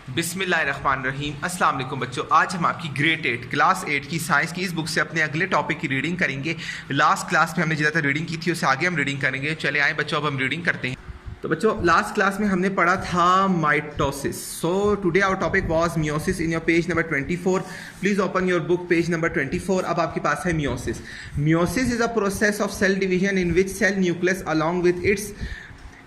बिस्मिल्लाहिर्रहमानिर्रहीम। अस्सलाम वालेकुम बच्चों, आज हम आपकी ग्रेड 8 क्लास 8 की साइंस की इस बुक से अपने अगले टॉपिक की रीडिंग करेंगे। लास्ट क्लास में हमने ज़्यादातर रीडिंग की थी, उससे आगे हम रीडिंग करेंगे। चले आए बच्चों, अब हम रीडिंग करते हैं। तो बच्चों, लास्ट क्लास में हमने पढ़ा था mitosis. So today our topic was meiosis in your page number 24। Please open your book page number 24। अब आपके पास है meiosis. Meiosis is a process of cell division in which cell nucleus along with its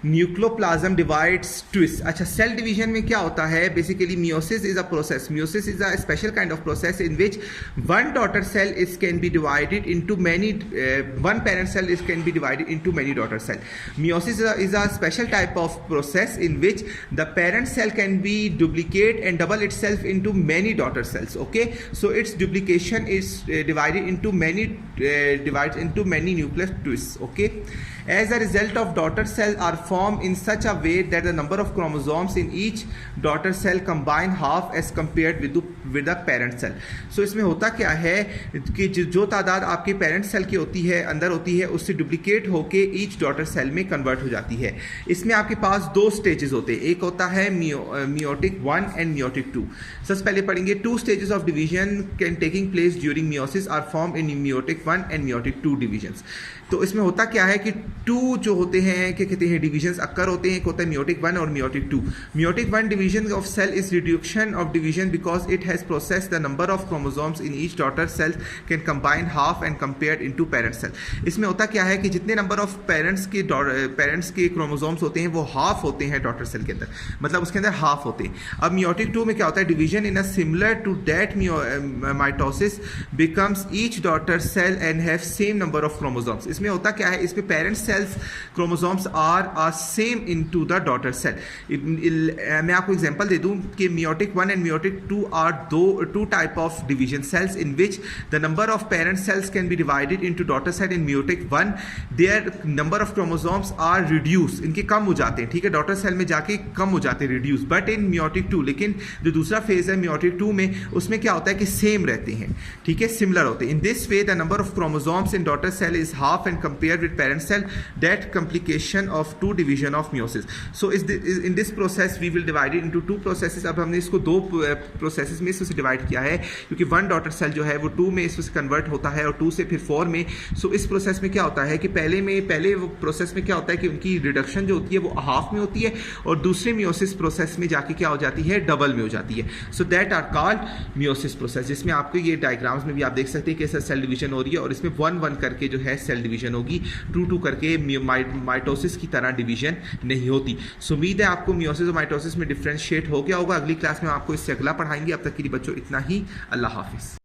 nucleoplasm divides twist. अच्छा, cell division में क्या होता है? Basically meiosis is a process, meiosis is a special kind of process in which one daughter cell is can be divided into many, one parent cell is can be divided into many daughter cell. Meiosis is a special type of process in which the parent cell can be duplicate and double itself into many daughter cells. Okay, so its duplication is divided into many nuclear twists. Okay, as a result of daughter cells are formed in such a way that the number of chromosomes in each daughter cell combine half as compared with the parent cell. So इसमें होता क्या है कि जो तादाद आपके parent cell की होती है, अंदर होती है, उससे डुप्लीकेट होके ईच डॉटर सेल में कन्वर्ट हो जाती है। इसमें आपके पास दो स्टेजेस होते हैं, एक होता है मियोटिक 1 एंड मियोटिक 2। सबसे पहले पढ़ेंगे two stages of division can taking place during meiosis are form in meiotic 1 and meiotic 2 divisions. तो इसमें होता क्या है कि टू जो होते हैं, क्या कहते हैं, डिवीजन्स अक्कर होते हैं। एक होता है मियोटिक 1 और meiotic 2। Meiotic 1 division of cell is reduction of division because it has process the number of chromosomes in each daughter cell can combine half and compared into parent cell. इसमें होता क्या है कि जितने नंबर ऑफ पेरेंट्स के chromosomes होते हैं वो हाफ होते हैं डॉटर सेल के अंदर, मतलब उसके अंदर हाफ होते हैं। अब मियोटिक 2 में क्या होता है? Division in a similar to that mitosis becomes each daughter cell and have same number of chromosomes. इसमें होता क्या है? इसमें parent cells chromosomes are same into the daughter cell. मैं आपको एग्जांपल दे दूं कि meiotic 1 and meiotic 2 are two type of division cells in which the number of parent cells can be divided into daughter cell. In meiotic 1 there number of chromosomes are reduce, इनके कम हो जाते हैं, ठीक है, daughter cell में जाके कम हो जाते हैं, रिड्यूस। बट इन मियोटिक 2, लेकिन जो दूसरा फेज है मियोटिक 2 में, उसमें क्या होता है कि सेम रहते हैं, ठीक है, सिमिलर होते हैं। In this way the number of chromosomes in daughter cell is half and compared with parent cell, that complication of two division of meiosis. So in this process we will divide it into two processes. अब हमने इसको दो processes में इससे divide किया है, क्योंकि one daughter cell जो है वो 2 में इससे कन्वर्ट होता है और 2 से फिर 4 में। सो इस प्रोसेस में क्या होता है कि पहले वो प्रोसेस में क्या होता है कि उनकी रिडक्शन जो होती है वो हाफ में होती है, और दूसरे मियोसिस प्रोसेस में जाके क्या हो जाती है? डबल में हो जाती है। So that are called meiosis process, जिसमें आपको ये डायग्राम्स में भी आप देख सकते हैं कैसे सेल डिवीजन हो रही है, और इसमें 1-1 करके जो है सेल डिवीजन होगी, 2-2 करके माइटोसिस की तरह डिवीजन नहीं होती। सो उम्मीद है आपको मियोसिस और माइटोसिस में डिफरेंशिएट हो गया होगा। अगली क्लास में आपको इससे अगला पढ़ाएंगे। अब तक के लिए बच्चों इतना ही। अल्लाह हाफिज़।